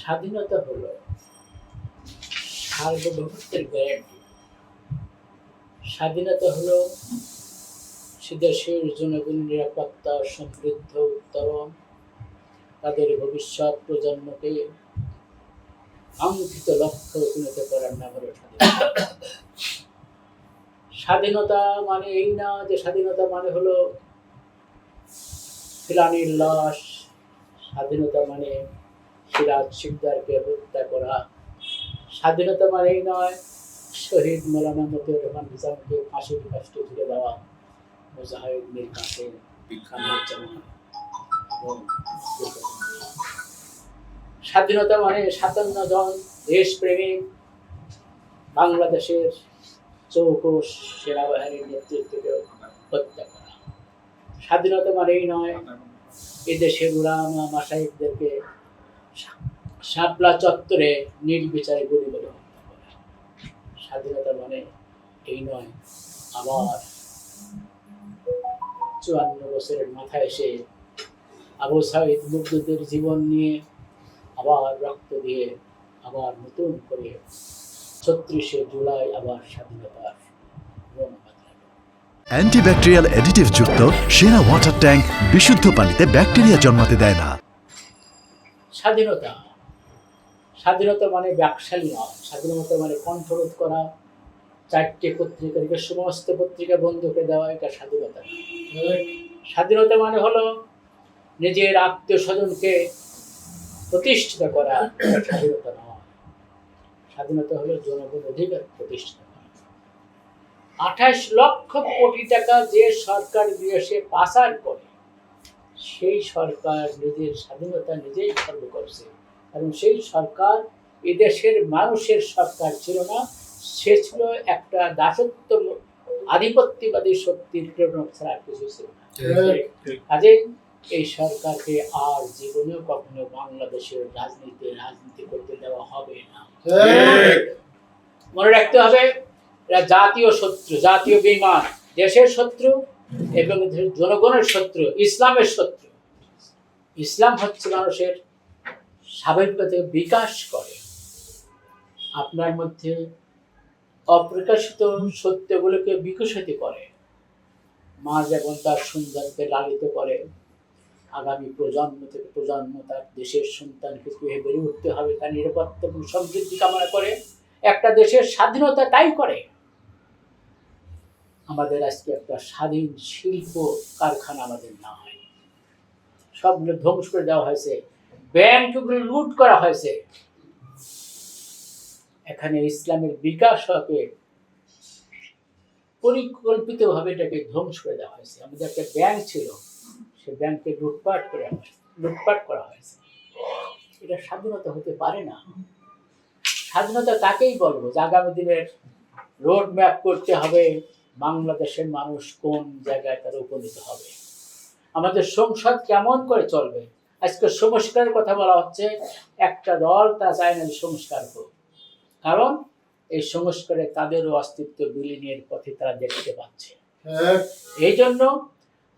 স্বাধীনতা হলো সার্বভৌমত্বের গ্যারান্টি। স্বাধীনতা হলো সে দেশের জনগণের নিরাপত্তা, সমৃদ্ধ, উত্তরণ, তাদের ভবিষ্যৎ প্রজন্মকে কাঙ্ক্ষিত লক্ষ্যে উপনীত করার নাম হলো স্বাধীনতা। স্বাধীনতা মানে এই না যে স্বাধীনতা মানে হলো ফিলানির লাশ, স্বাধীনতা মানে সিরাজ শিকদারকে হত্যা করা, স্বাধীনতা মানে এই নয় শহীদ মৌলানা মতিউর রহমান নিজামকে ফাঁসির কাস্টে ঝুলে দেওয়া, মুজাহিদ মীর কাসেম, স্বাধীনতা মানে ৫৭ জন দেশপ্রেমিক বাংলাদেশের চৌকস সেনাবাহিনীর নেতৃত্বকে হত্যা করা। স্বাধীনতা মানে এই নয় এদেশের উলামা মাশায়েখদেরকে শাপলা চত্বরে নির্বিচারে গুলি করে হত্যা করা। স্বাধীনতা মানে এই নয় আবার ৫৪ বছরের মাথায় এসে আবু সাঈদ মুগ্ধদের জীবন নিয়ে আবার রক্ত দিয়ে আবার নতুন করে ৩৬শে জুলাই আবার স্বাধীনতার অ্যান্টিব্যাকটেরিয়াল অ্যাডিটিভ যুক্ত সেরা ওয়াটার ট্যাঙ্ক বিশুদ্ধ পানিতে ব্যাকটেরিয়া জন্মাতে দেয় না। স্বাধীনতা স্বাধীনতা মানে ব্যবসায়ী নয়। স্বাধীনতা মানে কণ্ঠরোধ করা, ৪টে পত্রিকাকে সমস্ত পত্রিকা বন্ধ করে দেওয়া, এটা স্বাধীনতা নয়। স্বাধীনতা মানে হলো নিজের আত্মীয় স্বজনকে প্রতিষ্ঠিত করা, এটা স্বাধীনতা নয়। স্বাধীনতা হলো জনগণ অধিকার প্রতিষ্ঠিত করা। ২৮ লক্ষ কোটি টাকা যে সরকার বিদেশে পাচার করে, সেই সরকার নিজের স্বাধীনতা নিজেই খর্ব করছে। কারণ সেই সরকার এদেশের মানুষের সরকার ছিল না, সে ছিল একটা দাসত্ব আধিপত্যবাদী শক্তির প্রেরণা ছাড়া কিছু ছিল না। কাজেই এই সরকারকে আর জীবনেও কখনো বাংলাদেশের রাজনীতি করতে দেওয়া হবে না। মনে রাখতে হবে এরা জাতীয় শত্রু, জাতীয় বেঈমান, দেশের শত্রু এবং জনগণের শত্রু, ইসলামের শত্রু। ইসলাম হচ্ছে মানুষের স্বাভাবিকতা বিকাশ করে, আপনার মধ্যে অপ্রকাশিত সত্যগুলোকে বিকশিত করে। মা যেমন তার সন্তানকে লালিত করে, আগামী প্রজন্ম থেকে প্রজন্ম তার দেশের সন্তানকে কিভাবে বেড়ে উঠতে হবে তার নিরাপত্তা এবং সমৃদ্ধি কামনা করে, একটা দেশের স্বাধীনতা তাই করে। আমাদের আজকে একটা স্বাধীন শিল্প কারখানা আমাদের না হয়, সবগুলো ধ্বংস করে দেওয়া হয়েছে, ব্যাংকগুলো লুট করা হয়েছে। এখানে ইসলামের বিকাশ হবে পরিকল্পিতভাবে এটাকে ধ্বংস করে দেওয়া হয়েছে। আমাদের একটা ব্যাংক ছিল, সে ব্যাংকে লুটপাট করা হয়েছে। এটা স্বাধীনতা হতে পারে না। স্বাধীনতা তাকেই বলবো যে আগামী দিনের রোড ম্যাপ করতে হবে, বাংলাদেশের মানুষ কোন জায়গায় তারা উপনীত হবে, আমাদের সংসদ কেমন করে চলবে। আজকে সংস্কারের কথা বলা হচ্ছে, একটা দল তা চায় না সংস্কার হোক, কারণ এই সংস্কারে তাদেরও অস্তিত্ব বিলীনের পথে তারা দেখতে পাচ্ছে। এই জন্য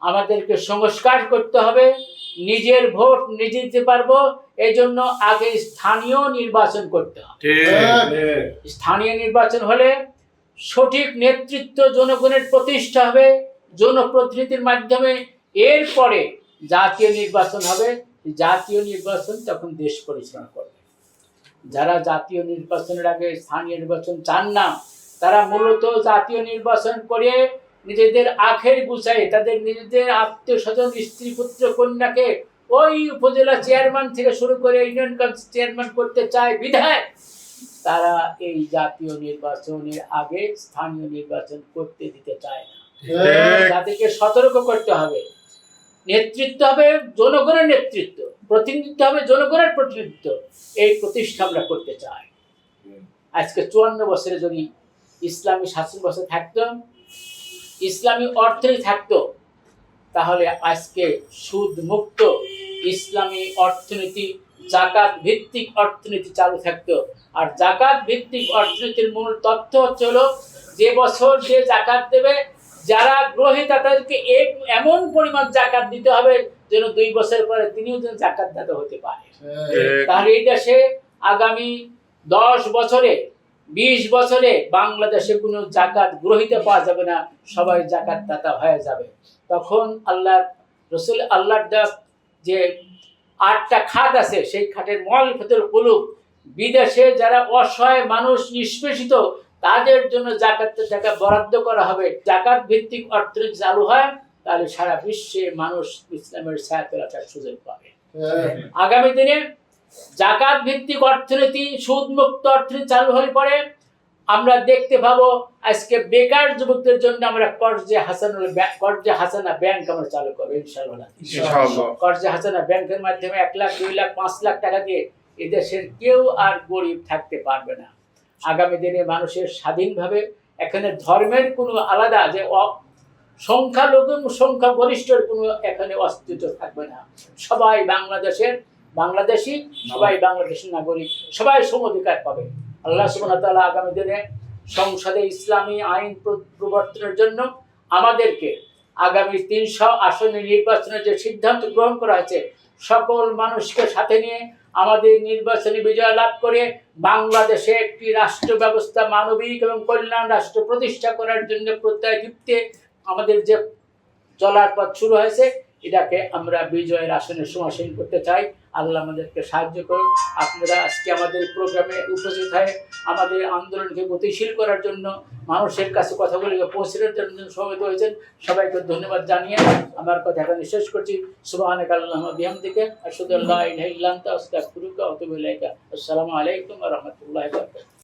আমাদেরকে সংস্কার করতে হবে, নিজের ভোট নিজে দিতে পারবো, এই জন্য আগে স্থানীয় নির্বাচন করতে হবে। স্থানীয় নির্বাচন হলে সঠিক নেতৃত্ব জনগণের প্রতিষ্ঠা হবে জনপ্রতিনিধির মাধ্যমে, এরপরে জাতীয় নির্বাচন হবে। জাতীয় নির্বাচন তখন দেশ পরিচালনা করবে। যারা জাতীয় নির্বাচনের আগে স্থানীয় নির্বাচন চান না, তারা মূলত জাতীয় নির্বাচন করে নিজেদের আখের গুছায় তাদের নিজেদের আত্মীয় স্বজন, স্ত্রী, পুত্র, কন্যাকে ওই উপজেলা চেয়ারম্যান থেকে শুরু করে ইউনিয়ন কাউন্সিল চেয়ারম্যান করতে চায় বিধায় তারা এই জাতীয় নির্বাচনের আগে স্থানীয় নির্বাচন করতে দিতে চায় না। তাদেরকে সতর্ক করতে হবে। নেতৃত্ব হবে জনগণের নেতৃত্ব, প্রতিনিধিত্ব হবে জনগণের প্রতিনিধিত্ব। এই প্রতিষ্ঠা আমরা করতে চাই। আজকে ৫৪ বছরে যদি ইসলামী শাসন ব্যবস্থা থাকতো, ইসলামী অর্থনীতি থাকতো, তাহলে আজকে সুদ মুক্ত ইসলামী অর্থনীতি, জাকাত ভিত্তিক অর্থনীতি চালু থাকতো। আর জাকাত ভিত্তিক অর্থনীতির মূল তথ্য হচ্ছে হলো, যে বছর যে জাকাত দেবে, যারা গ্রহীতা তাদেরকে এমন পরিমাণ জাকাত দিতে হবে যেন 2 বছর পরে তিনিও যেন জাকাত দাতা হতে পারে। তাহলে এই দেশে আগামী 10 বছরে 20 বছরে বাংলাদেশে কোনো জাকাত গ্রহীতা পাওয়া যাবে না, সবাই জাকাত দাতা হয়ে যাবে। তখন আল্লাহর রাসূল আল্লাহর যে 8টা খাত আছে সেই খাতের মুআল্লাফাতুল কুলুব, বিদেশে যারা অসহায় মানুষ নিষ্পেষিত তাদের জন্য জাকাতের টাকা বরাদ্দ করা হবে। জাকাত ভিত্তিক অর্থনীতি চালু হয় তাহলে সারা বিশ্বে মানুষ ইসলামের ছায়াতলে আসার সুযোগ পাবে। আগামী দিনে জাকাত ভিত্তিক অর্থনীতি, সুদ মুক্ত অর্থনীতি চালু হলে পরে আমরা দেখতে পাবো আজকে বেকার যুবকদের জন্য আমরা কর্জে হাসানা ব্যাংক আমরা চালু করবো ইনশাআল্লাহ। কর্জে হাসানা ব্যাংকের মাধ্যমে 1 লাখ 2 লাখ 5 লাখ টাকা দিয়ে এদেশের কেউ আর গরিব থাকতে পারবে না। আগামী দিনে মানুষের স্বাধীনভাবে, এখানে ধর্মের কোনো আলাদা যে সংখ্যালঘু সংখ্যাগরিষ্ঠের কোনো এখানে অস্তিত্ব থাকবে না। সবাই বাংলাদেশি, সবাই বাংলাদেশের নাগরিক, সবাই সম অধিকার পাবে। আল্লাহ সুবহানাহু ওয়া তাআলা আগামী দিনে সংসদে ইসলামী আইন প্রবর্তনের জন্য আমাদেরকে আগামী 300 আসনে নির্বাচনের যে সিদ্ধান্ত গ্রহণ করা হয়েছে, সকল মানুষকে সাথে নিয়ে আমাদের নির্বাচনী বিজয় লাভ করে বাংলাদেশে একটি রাষ্ট্র ব্যবস্থা, মানবিক এবং কল্যাণ রাষ্ট্র প্রতিষ্ঠা করার জন্য প্রত্যয় দীপ্তে আমাদের যে চলার পথ শুরু হয়েছে, এটাকে আমরা বিজয়ের আসনে সমাসীন করতে চাই। আল্লাহ আমাদেরকে সাহায্য করুন। আপনারা আজকে আমাদের প্রোগ্রামে উপস্থিত হয়ে আমাদের আন্দোলনকে গতিশীল করার জন্য, মানুষের কাছে কথাগুলিকে পৌঁছানোর জন্য সমবেত হয়েছেন। সবাইকে ধন্যবাদ জানিয়ে আমার কথা এখানে শেষ করছি। সুবহানাকা আল্লাহুম্মা বিহামদিকা আশহাদু আল্লা ইলাহা ইল্লা আনতা আস্তাগফিরুকা ওয়া আতুবু ইলাইকা। আসসালামু আলাইকুম ওয়া রাহমাতুল্লাহি ওয়া বারাকাতুহু।